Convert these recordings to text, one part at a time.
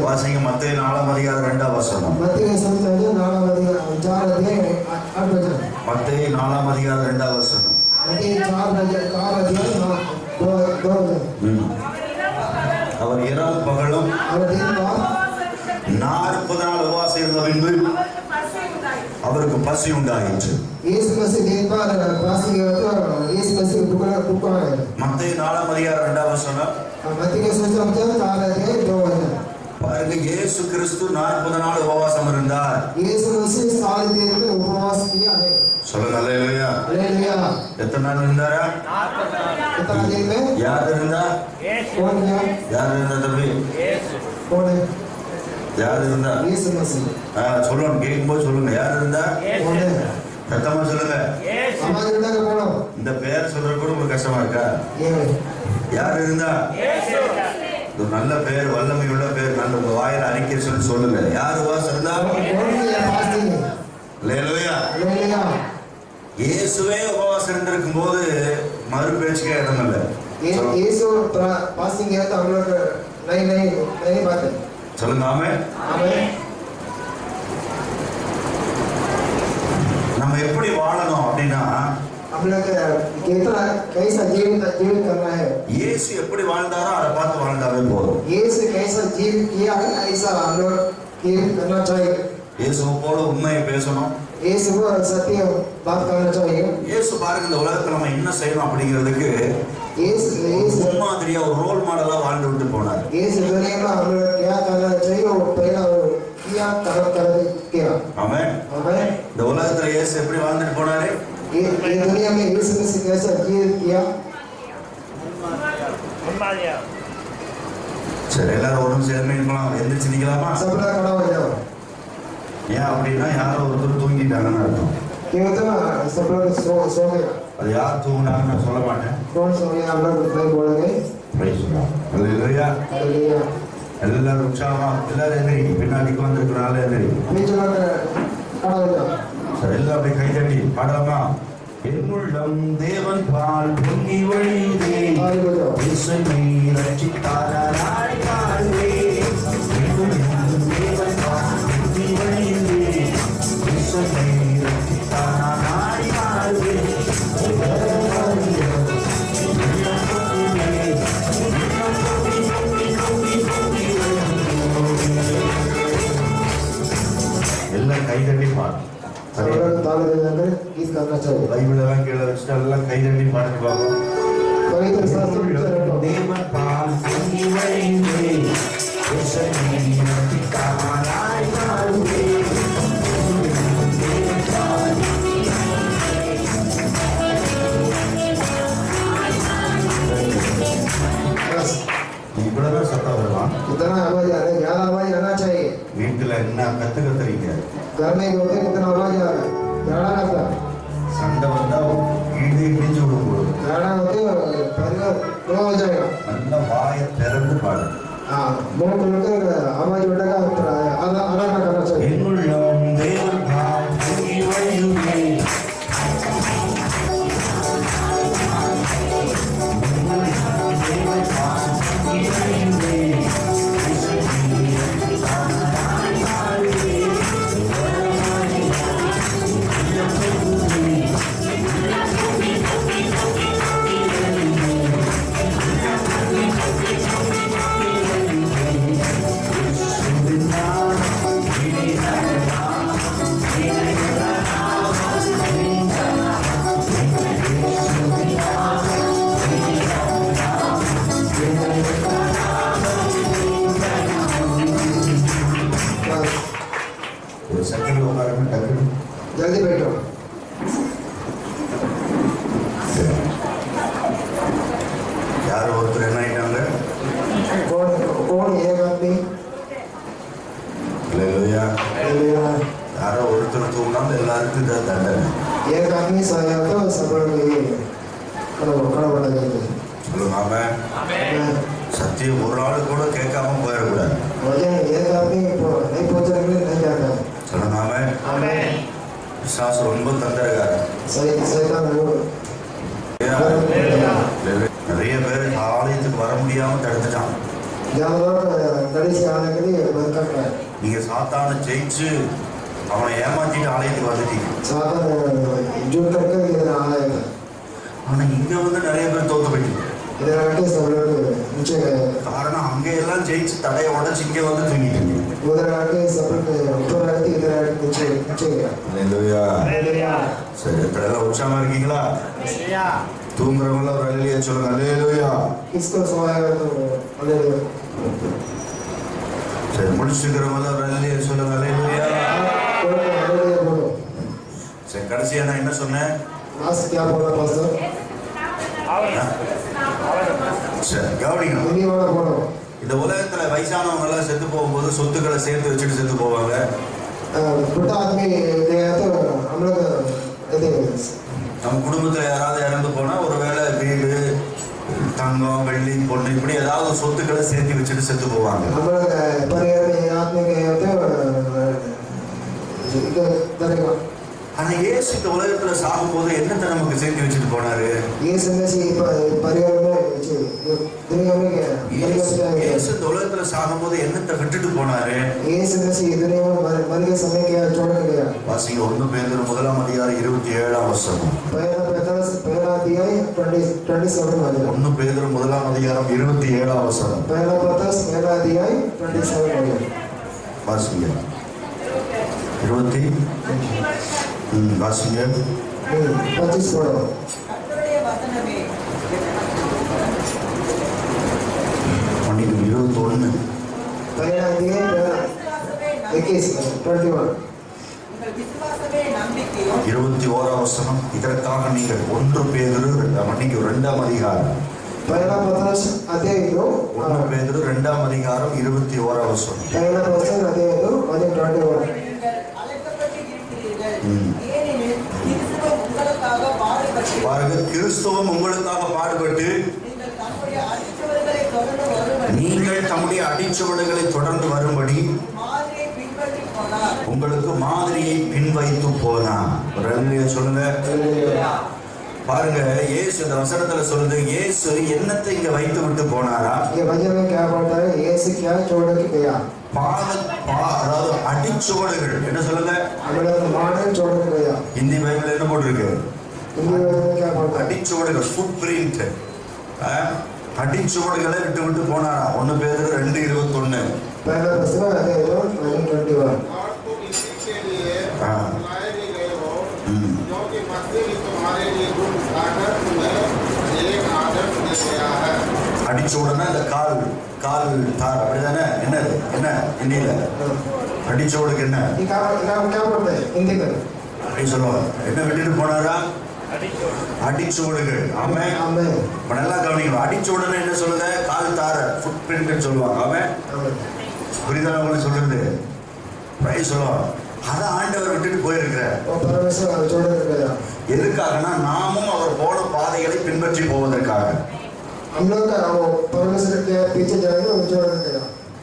வாசிங்க மத்தேயு 4:2 மத்தேயு சுவிசேஷம் 4:4 மத்தேயு 4:2 மத்தேயு 4:2 அவர் இரவு பகலும் 40 நாள் உபவாசம் இருந்த பின்பு அவருக்கு பசி உண்டாயிற்று. மத்தேயு 4:2 பாருங்க, இயேசு கிறிஸ்து 40 நாள் உபவாசம் இருந்தார். சொல்லுங்க அல்லேலூயா. எத்தனை நாள் இருந்தாரா? யார் இருந்தா? யார் இருந்தா தம்பி? யார் இருந்தா? சொல்லணும், கேட்கும்போது சொல்லுங்க. யார் இருந்தா? சத்தமா சொல்லுங்க. இந்த பேர் சொல்ற கூட உங்களுக்கு கஷ்டமா இருக்கா? யார் இருந்தா? ஒரு நல்ல பேர், வல்லமை உள்ள பேர், நல்ல உங்க வாயில அறிக்கை சொல்லி சொல்லுங்க. யார் உபவாசம் இருந்தா? அல்லேலூயா. இயேசுவே உபவாசம் இருந்திருக்கும் போது மறு பேச்சுக்கே இடம் இல்லை. சொல்லுங்க ஆமென். நம்ம எப்படி வாழணும் அப்படின்னா, இயேசு எப்படி வாழ்ந்தாரோ அதை பார்த்து வாழ்ந்தாவே போதும். இயேசு போல உண்மையை பேசணும். இயேசு பாருங்க, இந்த உலகத்துல நம்ம என்ன செய்யணும் அப்படிங்கிறதுக்கு முன்மாதிரியா ஒரு ரோல் மாடலா வாழ்ந்து விட்டு போனார். ஆமென். இந்த உலகத்துல இயேசு எப்படி வாழ்ந்துட்டு போனாரு? சரி, எல்லாரும் ஒரு சேர்ந்து இருக்கலாம். எந்திரிச்சு நிக்கலாமா? ஏன் அப்படின்னா, யாரோ ஒருத்தர் தூங்கிட்டாங்கன்னு அர்த்தம். அது யார் தூங்கினாங்கன்னு நான் சொல்ல மாட்டேன். எல்லாரும் உற்சாகமா, எல்லாரும் எந்திரிங்க. பின்னாடிக்கு வந்திருக்கிறாங்க எந்திரிங்க. சரி, எல்லாம் அப்படியே கை தட்டி பாடலாமா? என்னுள்ளம் தேவன் பால் பொங்கி வழியுதே, இயேசுவை ரட்சித்தாராய் வாழ்வே. என்னுள்ளம் தேவன் பால் பொங்கி வழியுதே, இயேசுவை ரட்சித்தாராய் வாழ்வே. எல்லாம் கை தட்டி பாடு. பைபிள் எல்லாம் கீழே வச்சுட்டு எல்லாம் கை தட்டி பாடுங்க பாப்போம். தேவன் பால் பொங்கி வழியுதே, இயேசுவை ரட்சித்தாராய் வாழ்வே. இவ்வளவுதான் சத்தம் வரலாம். வீட்டுல என்ன கத்துறீங்க? சண்டை வந்தா இடி இடிஞ்சு விடும். நல்ல வாயை திறந்து பாடு. என்னுள்ளம் தேவன் பால் பொங்கி வழியுதே, जल्दी बैठो। यार और तो रहना ही टांगे कौन ये बात नहीं ले लो यार यार और तो ना எல்லாரும் இந்த தண்டனை ये आदमी साया तो सब लोग ये கட வடங்க சொல்லுங்க ஆமென் சத்தியம் ஒரு ஆள் கூட கேட்காம போயிட கூடாது मुझे ये आदमी नहीं पहुंचने के लिए नहीं जाता சொல்லுங்க ஆமென் ஆமென் விசுவாச ரொம்ப தந்தரகாரன் சைதான் நிறைய பேர் ஆலயத்துக்கு வர முடியாம தடுத்துட்டான். நீங்க சாத்தான ஜெயிச்சு அவனை ஏமாத்திட்டு ஆலயத்துக்கு வந்துட்டீங்க. साधारण जो करके इधर आया है ஆனா இங்க வந்து நிறைய பேர் தோத்து போயிட்டீங்க. इधर आके सब लोग नीचे गए காரணம் அங்க எல்லாம் ஜெயிச்சு தடையை உடைச்சு இங்க வந்து தூங்கிட்டீங்க. उधर आके सब लोग ऊपर आके इधर आके नीचे नीचे गया அல்லேலூயா. हालेलुया சரி, எல்லாம் உற்சாகமா இருக்கீங்களா? தூங்குறவங்கள ஒரு அல்லேலூயா சொல்லுங்க. அல்லேலூயா. किसको सोया है तो हालेलुया சரி, முடிச்சுக்கிறவங்கள ஒரு அல்லேலூயா சொல்லுங்க. அல்லேலூயா. हालेलुया बोलो சரி, கடைசியா நான் என்ன சொன்னேன்? लास्ट क्या बोला पास्टर சரி, கவனிங்க. हिंदी वाला बोलो இந்த உலகத்துல வயசானவங்க எல்லாம் செத்து போகும்போது சொத்துக்களை சேர்த்து வச்சுட்டு செத்து போவாங்க. बुढ़ा आदमी गया तो हम लोग நம்ம குடும்பத்துல யாராவது இறந்து போனா ஒருவேளை வீடு, தங்கம், வெள்ளி, பொண்ணு இப்படி ஏதாவது சொத்துக்களை சேர்த்து வச்சுட்டு செத்து போவாங்க. हम लोग परिवार में आदमी गए तो ஆனா இயேசு இந்த உலகத்துல சாகும்போது என்னத்தை நமக்கு சேர்த்து வச்சுட்டு போனாரு? ये समय से परिवार में दुनिया में இயேசு இந்த உலகத்துல சாகும்போது என்னத்தை விட்டுட்டு போனாரு? ये समय से दुनिया में मर के समय क्या छोड़ के गया வாசிங்க 1 பேதுரு 1:27 வசனம். पहला अध्याय 27 वाला 1 பேதுரு 1:27 வசனம். पहला अध्याय 27 वाला வாசிங்க 20 வாசிங்க 25 पढ़ो மன்னிக்கு 21 पहला अध्याय 21 21 வசனம். இதற்காக நீங்கள் 1 பேதுரு மன்னிக்கு 2ஆம் அதிகாரம் पहला अध्याय 1 பேதுரு 2ஆம் அதிகாரம் 21 வசனம். पहला अध्याय 21 பாருங்க, கிறிஸ்துவும் உங்களுக்காக பாடுபட்டு நீங்கள் தம்முடைய அடிச்சுவடுகளை தொடர்ந்து வரும்படி உங்களுக்கு மாதிரியை பின்வைத்து போனார். சொல்லுங்க. பாருங்க, இயேசு இந்த வசனத்துல சொல்லுது, இயேசு என்னத்தை இங்க வைத்து விட்டு போனாரா? அதாவது அடிச்சுவடுகள். என்ன சொல்லுங்க? இந்தி பைபிள் என்ன போட்டிருக்கு? அடிச்சுவடுகள், ஃபுட் பிரிண்ட். அடிச்சுவடுகளை விட்டு விட்டு போனாரா? 1 பேதுரு 2:21. அடிச்ச உடனே இந்த கால் தார் அப்படிதானே? என்னது என்ன இந்தியில அடிச்சோடுக்கு என்ன அப்படி சொல்லுவாங்க. என்ன விட்டுட்டு போனாரா? அடிச்சோடுகள். ஆமே. இப்ப நல்லா கவனிக்கணும். அடிச்ச உடனே என்ன சொல்லுங்க? கால் தார, ஃபுட் பிரிண்ட் சொல்லுவாங்க. ஆமே. புரியுதா உங்களுக்கு சொல்றது? சொல்லுவாங்க. அதை ஆண்டவர் விட்டுட்டு போயிருக்கிறார். எதுக்காகனா நாமும் அவர் போன பாதைகளை பின்பற்றி போவதற்காக.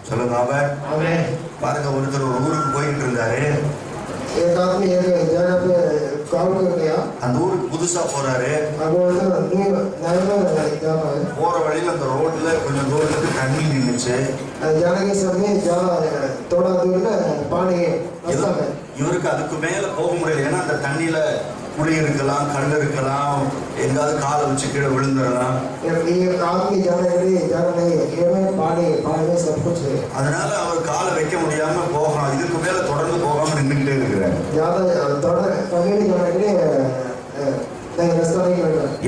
சொல்லுங்க. பாருங்க, ஒருத்தர் ஒரு ஊருக்கு போயிட்டு இருந்தாரு. அந்த ஊருக்கு புதுசா போறாரு. போற வழியில அந்த ரோட்ல கொஞ்சம் தூரத்துக்கு தண்ணி நின்னுச்சு. இவருக்கு அதுக்கு மேல போக முடியல. ஏன்னா அந்த தண்ணியில குழி இருக்கலாம், கல் இருக்கலாம், எங்காவது காலை வச்சு கீழே விழுந்துடலாம். அதனால அவர் காலை வைக்க முடியாம போகலாம். இதுக்கு மேல தொடர்ந்து போகாம நின்றுகிட்டே இருக்கிறார்.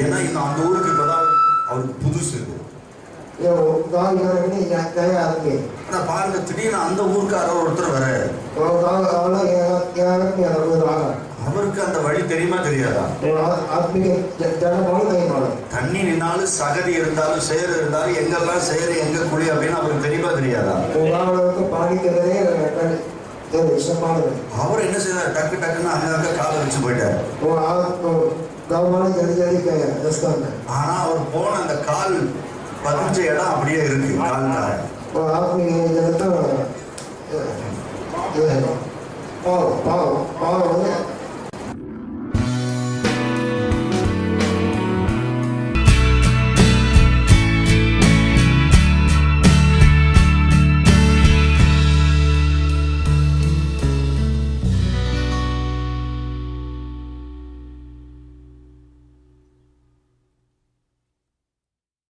ஏன்னா இந்த அந்த ஊருக்கு இப்பதான் அவருக்கு புதுசு. ஆனா பாருங்க, திடீர்னு அந்த ஊருக்காரர் ஒருத்தர் வர, அவருக்கு அந்த வழி தெரியுமா தெரியாதா? தண்ணி நின்னாலும் சகதி இருந்தாலும் சேறு இருந்தாலும் எங்கெல்லாம் சேரு எங்க குழி அப்படின்னு அவருக்கு தெரியுமா தெரியாதா? அவர் என்ன செய்தார்? டக்கு டக்குன்னு அங்க காலை வச்சு போயிட்டார். ஆனா அவர் போன அந்த கால் பதிஞ்ச இடம் அப்படியே இருக்கு. கால்